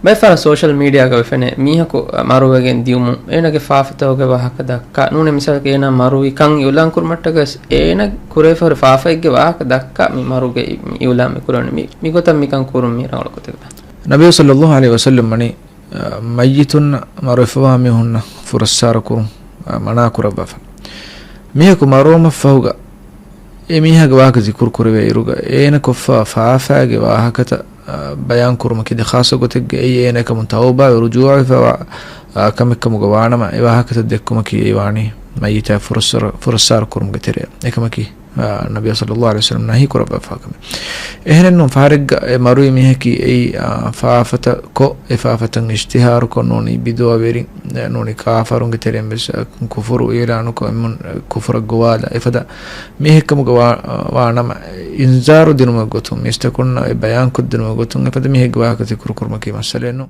ಬೈಫಾರ ಸೋಷಲ್ ಮೀಡಿಯಾಗ ಫೆನೆ ಮೀಹಕು ಮರುವಗೆನ್ ದಿಯುಮು ಏನಗೆ ಫಾಫತೋಗೆ ವಾಹಕ ದಕ್ಕ ನೂನೆ ಮಿಸಲ್ಗೆ ಏನ ಮರುವಿ ಕಂ ಯುಲಾಂ ಕುರ್ಮಟ್ಟಗ ಏನ ಕುರೇಫರ್ ಫಾಫೈಗೆ ವಾಹಕ ದಕ್ಕ ಮಿ ಮರುಗೆ ಯುಲಾಂ ಕುರನೆ ಮಿ ಗೊತಂ ಮಿಕಂ ಕುರುಂ ಮಿ ರಂಗල ಕೊತೆಗ ನಬಿ ಸಲ್ಲಲ್ಲಾಹು ಅಲೈಹಿ ವಸಲ್ಲಂ ಮನಿ ಮಯ್ಯಿತುನ್ ಮರುಫವಾ ಮಿಹುನ್ನ ಫುರಸ್ಸಾರಕು ಮನಾ ಕುರಬಫ ಮೀಹಕು ಮರೋಮ ಫೌಗ ಎಮೀಹಗ ವಾಹಕ ಜಿಕುರ್ ಕುರವೆ ಇರುಗ ಏನ ಕೊಫ ಫಾಫಾಗೆ ವಾಹಕತ بيان كرم كده خاصة قتك أي أنا كمتوبة ورجوع كم كمجوانة ما إيوه كتدكم كي إيواني ما يتا فرصار كرم قتري إكما كي النبي صلى الله عليه وسلم نهي كرب فاكم إهنا إنه فارق مروي ميه كي أي فافة كو فافة اشتهار كونوني بدو أبيري نوني كافرون قتري بس كفر إيرانو كمن كفر جوالا إفدا ميه كمجوانا ما إنذار دينو مقطهم يستكون بيان كد دينو مقطهم إفدا ميه جواك تذكر كرم كي مثلا